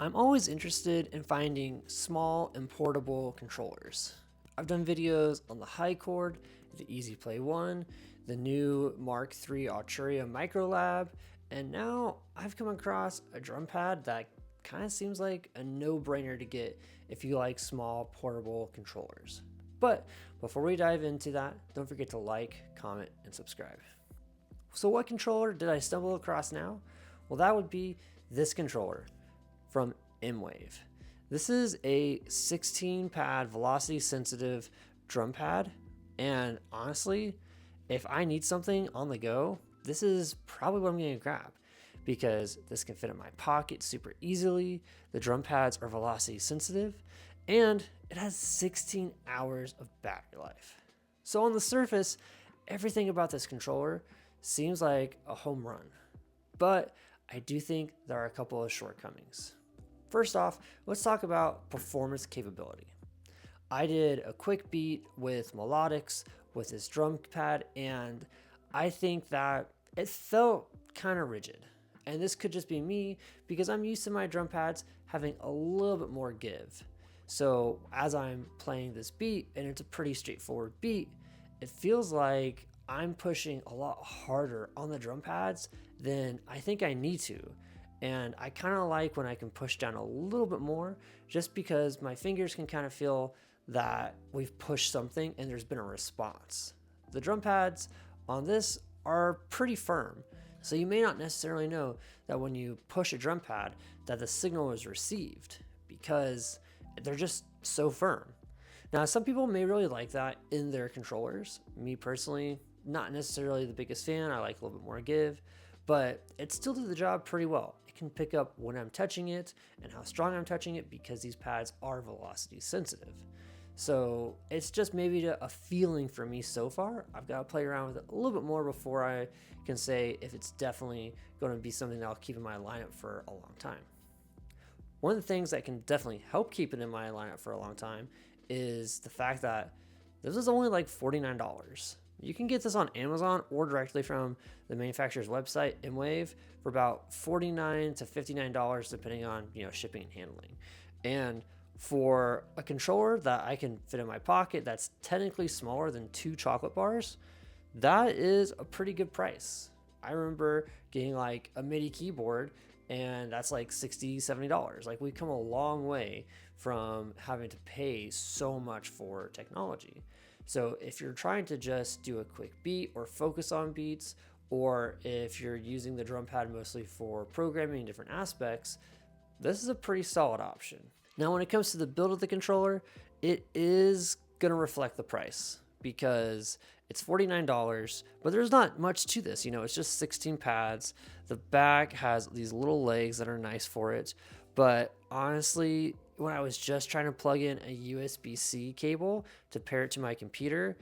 I'm always interested in finding small and portable controllers. I've done videos on the hi-chord, the Easy Play 1, the new Mark III Arturia Microlab, and now I've come across a drum pad that kind of seems like a no-brainer to get if you like small portable controllers. But before we dive into that, don't forget to like, comment, and subscribe. So what controller did I stumble across now? Well, that would be this controller from M-WAVE. This is a 16 pad velocity sensitive drum pad, and honestly, if I need something on the go, this is probably what I'm going to grab because this can fit in my pocket super easily. The drum pads are velocity sensitive and it has 16 hours of battery life. So on the surface, everything about this controller seems like a home run, but I do think there are a couple of shortcomings. First off, let's talk about performance capability. I did a quick beat with melodics with this drum pad, and I think that it felt kind of rigid. And this could just be me because I'm used to my drum pads having a little bit more give. So as I'm playing this beat, and it's a pretty straightforward beat, it feels like I'm pushing a lot harder on the drum pads than I think I need to. And I kind of like when I can push down a little bit more just because my fingers can kind of feel that we've pushed something and there's been a response. The drum pads on this are pretty firm, so you may not necessarily know that when you push a drum pad that the signal is received because they're just so firm. Now, some people may really like that in their controllers. Me personally, not necessarily the biggest fan. I like a little bit more give, but it still did the job pretty well. It can pick up when I'm touching it and how strong I'm touching it because these pads are velocity sensitive. So it's just maybe a feeling for me so far. I've got to play around with it a little bit more before I can say if it's definitely going to be something that I'll keep in my lineup for a long time. One of the things that can definitely help keep it in my lineup for a long time is the fact that this is only like $49. You can get this on Amazon or directly from the manufacturer's website, M-WAVE, for about $49 to $59 depending on shipping and handling. And for a controller that I can fit in my pocket that's technically smaller than 2 chocolate bars, that is a pretty good price. I remember getting like a MIDI keyboard and that's like $60, $70. Like we've come a long way from having to pay so much for technology. So if you're trying to just do a quick beat or focus on beats, or if you're using the drum pad mostly for programming different aspects, this is a pretty solid option. Now, when it comes to the build of the controller, it is going to reflect the price because it's $49, but there's not much to this. It's just 16 pads. The back has these little legs that are nice for it. But honestly, when I was just trying to plug in a USB-C cable to pair it to my computer,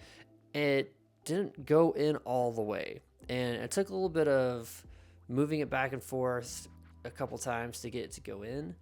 it didn't go in all the way. And it took a little bit of moving it back and forth a couple times to get it to go in.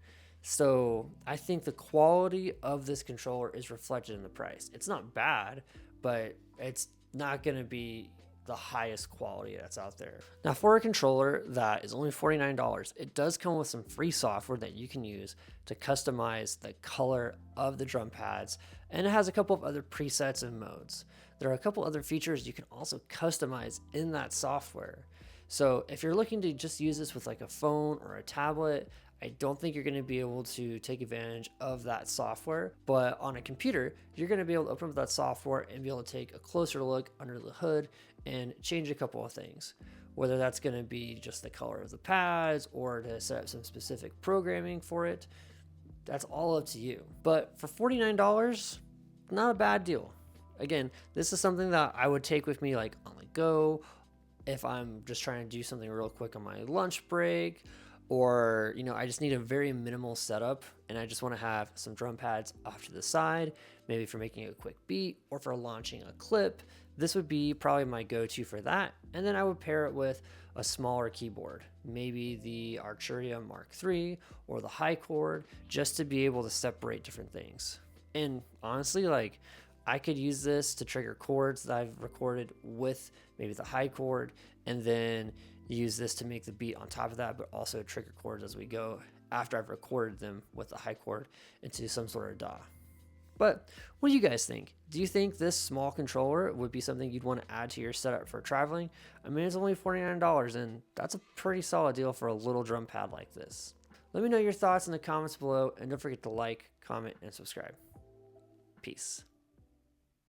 So I think the quality of this controller is reflected in the price. It's not bad, but it's not going to be the highest quality that's out there. Now, for a controller that is only $49, it does come with some free software that you can use to customize the color of the drum pads, and it has a couple of other presets and modes. There are a couple other features you can also customize in that software. So if you're looking to just use this with like a phone or a tablet, I don't think you're going to be able to take advantage of that software, but on a computer, you're going to be able to open up that software and be able to take a closer look under the hood and change a couple of things, whether that's going to be just the color of the pads or to set up some specific programming for it. That's all up to you. But for $49, not a bad deal. Again, this is something that I would take with me like on the go if I'm just trying to do something real quick on my lunch break, or I just need a very minimal setup and I just want to have some drum pads off to the side, maybe for making a quick beat or for launching a clip. This would be probably my go-to for that. And then I would pair it with a smaller keyboard, maybe the Arturia Mark III or the hi-chord, just to be able to separate different things. And honestly, like I could use this to trigger chords that I've recorded with maybe the hi-chord, and then use this to make the beat on top of that, but also trigger chords as we go after I've recorded them with the hi-chord into some sort of DAW. But what do you guys think? Do you think this small controller would be something you'd want to add to your setup for traveling? I mean, it's only $49, and that's a pretty solid deal for a little drum pad like this. Let me know your thoughts in the comments below, and don't forget to like, comment, and subscribe. Peace.